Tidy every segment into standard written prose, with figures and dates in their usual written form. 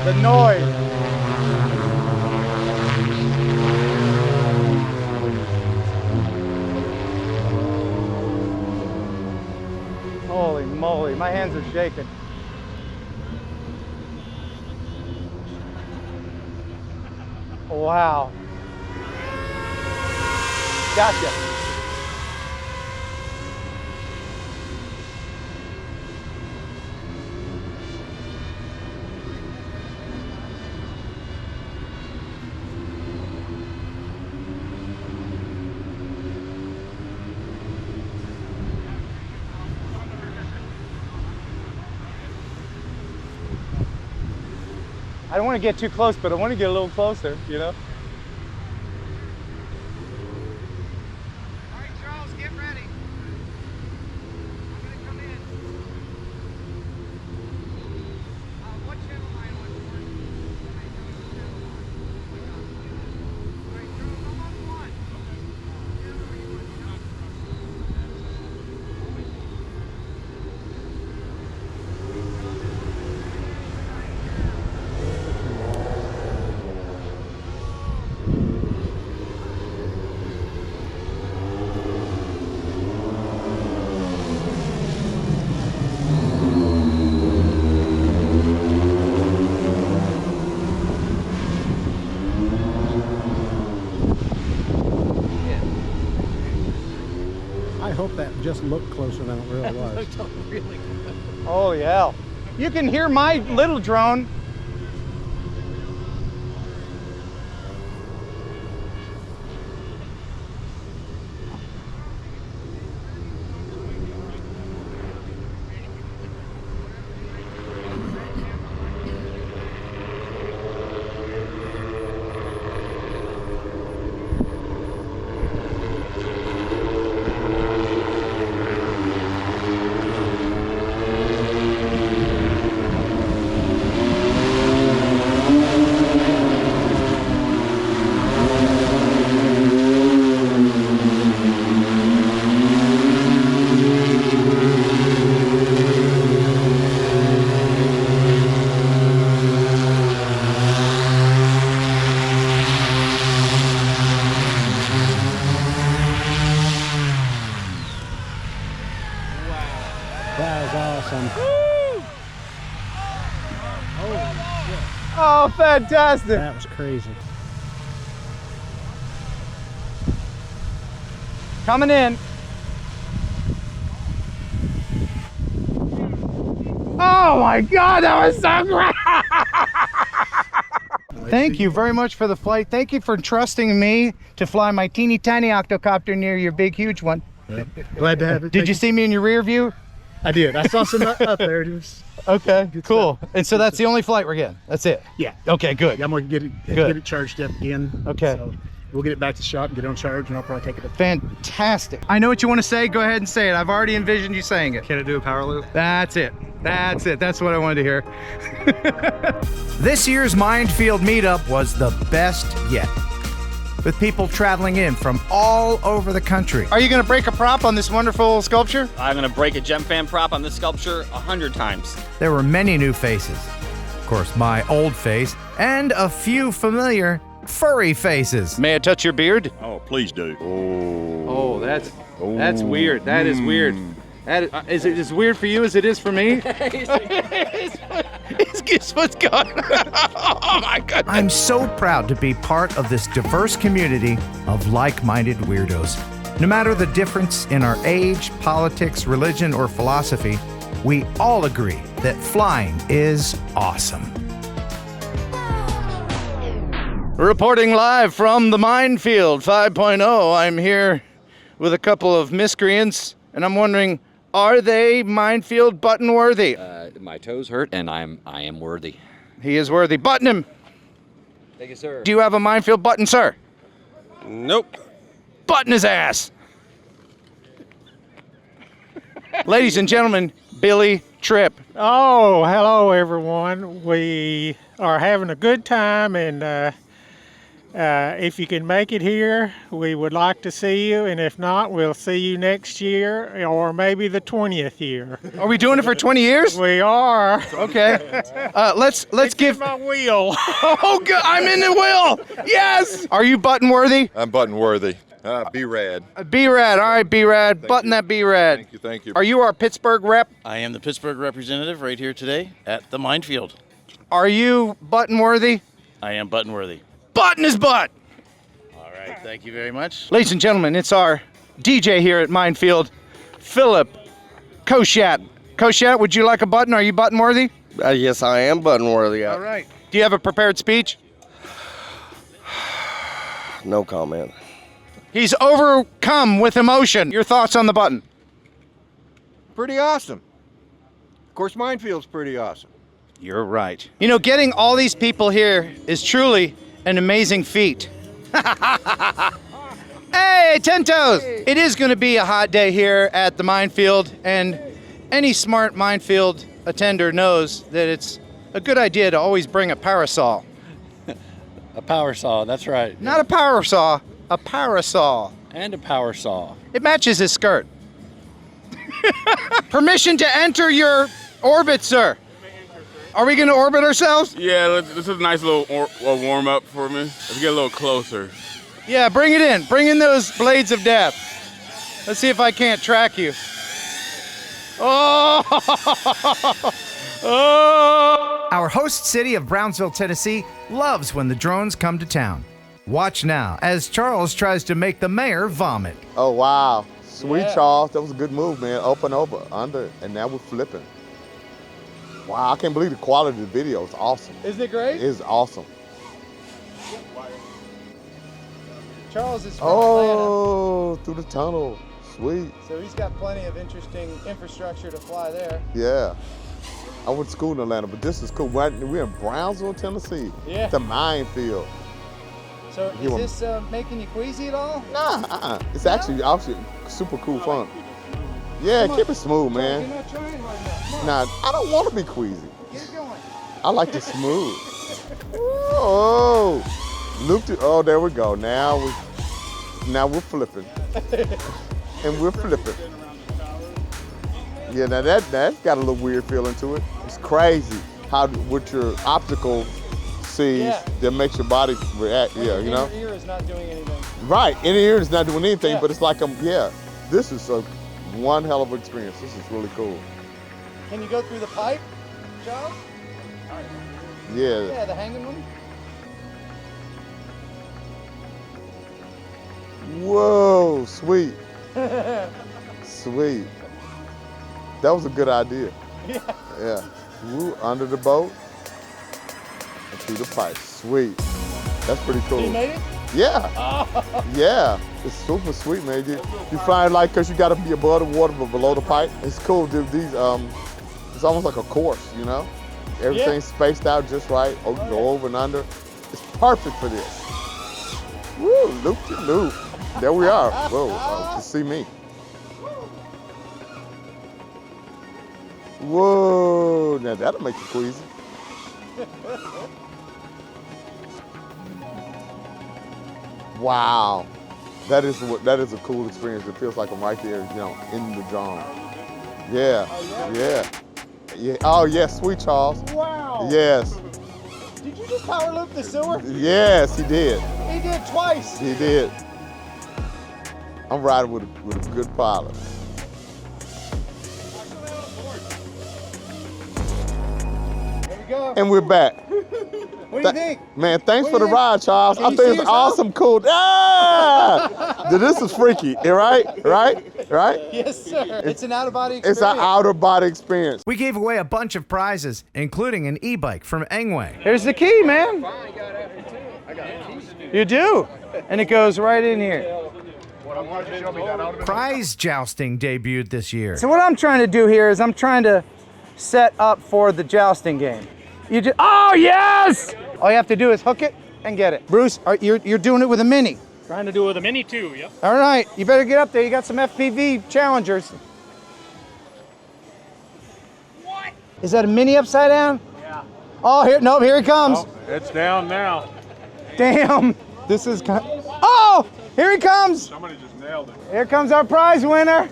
the noise. Holy moly, my hands are shaking. Wow. Gotcha. I don't want to get too close, but I want to get a little closer, you know? All right, Charles, get ready. I'm going to come in. What channel am I on? All right, Charles, I'm on one. I hope that just looked closer than it really was. Holy hell. You can hear my little drone. That was awesome. Oh, fantastic. That was crazy. Coming in. Oh my God, that was so great. Thank you very much for the flight. Thank you for trusting me to fly my teeny tiny octocopter near your big huge one. Yep. Glad to have it. Did you see me in your rear view? I did. I saw some up there. It was Okay, cool. stuff. And so that's the only flight we're getting. That's it. Yeah. Okay, good. I'm gonna get it charged up again. Okay. So we'll get it back to the shop and get it on charge, and I'll probably take it up. Fantastic. I know what you want to say. Go ahead and say it. I've already envisioned you saying it. Can it do a power loop? That's it. That's it. That's what I wanted to hear. This year's Mindfield meetup was the best yet, with people traveling in from all over the country. Are you going to break a prop on this wonderful sculpture? I'm gonna break a gem fan prop on this sculpture 100 times. There were many new faces. Of course, my old face, and a few familiar furry faces. May I touch your beard? Oh, please do. Oh, that's weird. That is weird. That is it as weird for you as it is for me? It's what's going on. Oh my God. I'm so proud to be part of this diverse community of like-minded weirdos. No matter the difference in our age, politics, religion, or philosophy, we all agree that flying is awesome. Reporting live from the Minefield 5.0. I'm here with a couple of miscreants, and I'm wondering, are they Minefield button worthy? My toes hurt, and I am worthy. He is worthy. Button him. Thank you, sir. Do you have a Minefield button, sir? Nope. Button his ass. Ladies and gentlemen, Billy Tripp. Oh, hello everyone. We are having a good time, and If you can make it here, we would like to see you, and if not, we'll see you next year or maybe the 20th year. Are we doing it for 20 years? We are. Okay. Let's give my wheel. Oh, good. I'm in the wheel. Yes. Are you button worthy? I'm button worthy. B-Rad. B-Rad. All right, B-Rad. Button that B-Rad. Thank you, thank you. Are you our Pittsburgh rep? I am the Pittsburgh representative right here today at the Minefield. Are you button worthy? I am button worthy. Button his butt. All right, thank you very much. Ladies and gentlemen, it's our DJ here at Mindfield, Philip Koshat. Koshat, would you like a button? Are you button worthy? Yes, I am button worthy. All right. Do you have a prepared speech? No comment. He's overcome with emotion. Your thoughts on the button? Pretty awesome. Of course, Minefield's pretty awesome. You're right. You know, getting all these people here is truly an amazing feat. Hey, Tentos! Hey. It is going to be a hot day here at the Minefield, and any smart Minefield attender knows that it's a good idea to always bring a parasol. A power saw, that's right. Not a power saw, a parasol. And a power saw. It matches his skirt. Permission to enter your orbit, sir. Are we going to orbit ourselves? Yeah, this is a nice little warm up for me. Let's get a little closer. Yeah, bring it in. Bring in those blades of death. Let's see if I can't track you. Oh! Oh! Our host city of Brownsville, Tennessee, loves when the drones come to town. Watch now as Charles tries to make the mayor vomit. Oh, wow. Sweet, Charles. That was a good move, man. Up and over, under, and now we're flipping. Wow, I can't believe the quality of the video. It's awesome. Isn't it great? It is awesome. Charles is from Atlanta. Through the tunnel. Sweet. So he's got plenty of interesting infrastructure to fly there. Yeah. I went to school in Atlanta, but this is cool. We're in Brownsville, Tennessee. Yeah. The Minefield. So is this making you queasy at all? Nah, It's actually super cool fun. Yeah, keep it smooth, man. You're not trying hard enough. Nah, I don't want to be queasy. Get it going. I like it smooth. Oh, looped it. Oh, there we go. Now we're flipping, and we're flipping. Yeah, now that's got a little weird feeling to it. It's crazy how with your optical sees that makes your body react. Yeah, you know. Your ear is not doing anything. Right, inner ear is not doing anything, but it's like this is one hell of an experience. This is really cool. Can you go through the pipe, Charles? Yeah. Yeah, the hanging one. Whoa, sweet. Sweet. That was a good idea. Yeah. Woo, under the boat and through the pipe. Sweet. That's pretty cool. You made it? Yeah. Yeah. It's super sweet, man. You find because you got to be above the water but below the pipe. It's cool, dude. These it's almost like a course, you know? Everything's spaced out just right. Oh, you go over and under. It's perfect for this. Woo, loop-de-loop. There we are. Whoa, to see me. Whoa, now that'll make you queasy. Wow, that is a cool experience. It feels like I'm right there, in the drone. Yeah, yeah. Oh yeah, sweet Charles. Wow. Yes. Did you just power loop the sewer? Yes, he did. He did twice. He did. I'm riding with a good pilot. There we go. And we're back. What do you think? Man, thanks for the ride, Charles. I think it's awesome, cool. Ah! This is freaky, right? Yes, sir. It's an out-of-body experience. It's an out-of-body experience. We gave away a bunch of prizes, including an e-bike from Engway. Here's the key, man. You do. And it goes right in here. Prize jousting debuted this year. So what I'm trying to do here is I'm trying to set up for the jousting game. Oh, yes! All you have to do is hook it and get it. Bruce, you're doing it with a Mini. Trying to do it with a Mini too, yep. All right, you better get up there. You got some FPV challengers. What? Is that a Mini upside down? Yeah. Oh, here he comes. Oh, it's down now. Damn. This is kind of, oh, here he comes. Somebody just nailed it. Here comes our prize winner.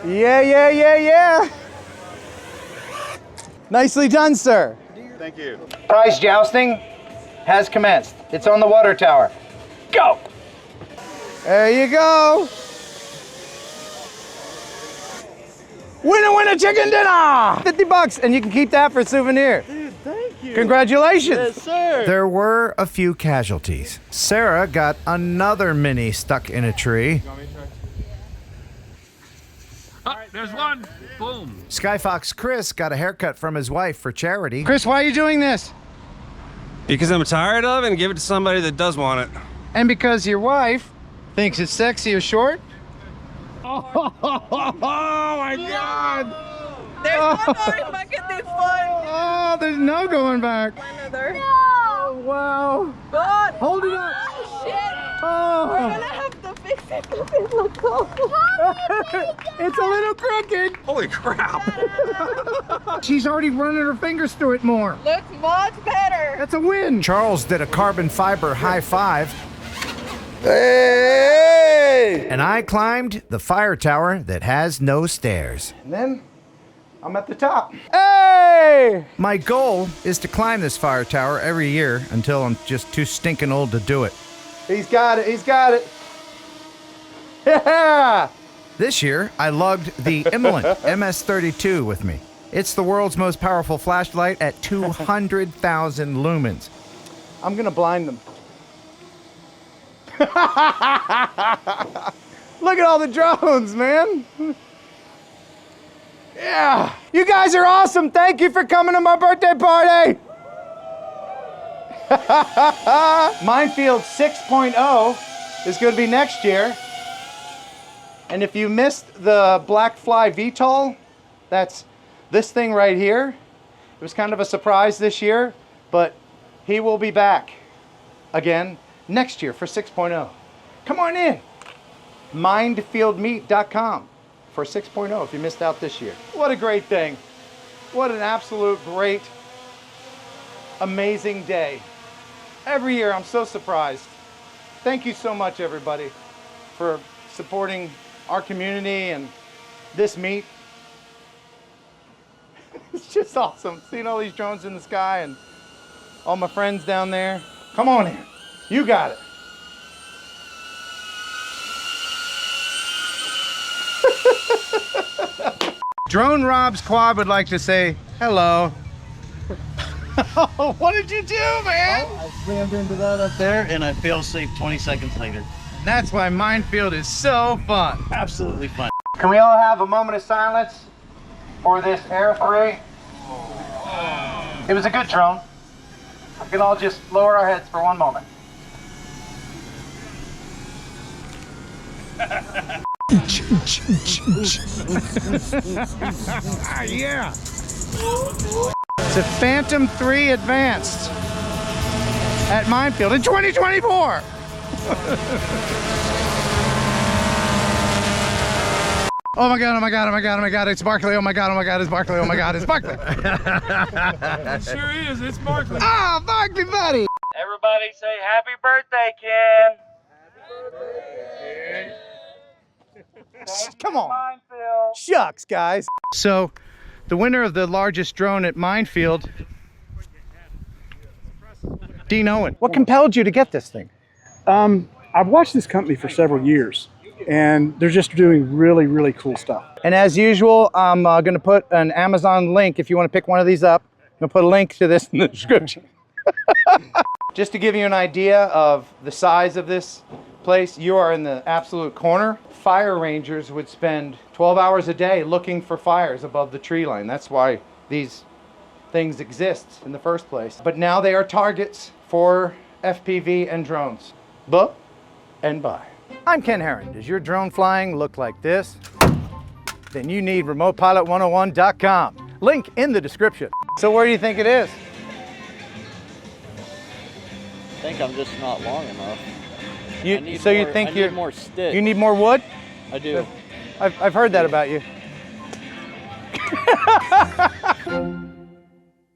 Yeah. Nicely done, sir. Thank you. Prize jousting has commenced. It's on the water tower. Go. There you go. Winner, chicken dinner. 50 bucks, and you can keep that for a souvenir. Dude, thank you. Congratulations. Yes, sir. There were a few casualties. Sarah got another mini stuck in a tree. Oh, there's one. Boom. Skyfox Chris got a haircut from his wife for charity. Chris, why are you doing this? Because I'm tired of it and give it to somebody that does want it. And because your wife thinks it's sexy or short? Oh my God! There's one more if I get this one. Oh, there's no going back. Another. No! Oh, wow. God! Hold it up. Oh, shit! Oh. We're gonna have to fix it because it looks so It's a little crooked. Holy crap. She's already running her fingers through it more. Looks much better. That's a win. Charles did a carbon fiber high five. Hey! And I climbed the fire tower that has no stairs. And then I'm at the top. Hey! My goal is to climb this fire tower every year until I'm just too stinking old to do it. He's got it. He's got it. Yeah! This year, I lugged the Immelent MS-32 with me. It's the world's most powerful flashlight at 200,000 lumens. I'm gonna blind them. Look at all the drones, man. Yeah. You guys are awesome. Thank you for coming to my birthday party. Minefield 6.0 is going to be next year. And if you missed the Black Fly VTOL, that's this thing right here. It was kind of a surprise this year, but he will be back again next year for 6.0. Come on in. Mindfieldmeet.com for 6.0 if you missed out this year. What a great thing. What an absolute great, amazing day. Every year I'm so surprised. Thank you so much, everybody, for supporting our community and this meet. It's just awesome seeing all these drones in the sky and all my friends down there. Come on in. You got it. Drone Rob's Quad would like to say hello. What did you do, man? I slammed into that up there and I fail safe 20 seconds later. That's why Minefield is so fun. Absolutely fun. Can we all have a moment of silence for this Air 3? It was a good drone. We can all just lower our heads for one moment. Yeah. It's a Phantom 3 Advanced at Minefield in 2024. Oh my God, oh my God, oh my God, oh my God, it's Barkley, oh my God, it's Barkley, oh my God, it's Barkley. It sure is, it's Barkley. Ah, Barkley, buddy. Everybody say happy birthday, Ken. Come on. Shucks, guys. So, the winner of the largest drone at Minefield, Dean Owen. What compelled you to get this thing? I've watched this company for several years, and they're just doing really, really cool stuff. And as usual, I'm going to put an Amazon link if you want to pick one of these up. I'm going to put a link to this in the description. Just to give you an idea of the size of this place, you are in the absolute corner. Fire rangers would spend 12 hours a day looking for fires above the tree line. That's why these things exist in the first place. But now they are targets for FPV and drones. Buh and bye. I'm Ken Heron. Does your drone flying look like this? Then you need remotepilot101.com. Link in the description. So where do you think it is? I think I'm just not long enough. You need more stick. You need more wood? I do. I've heard that about you.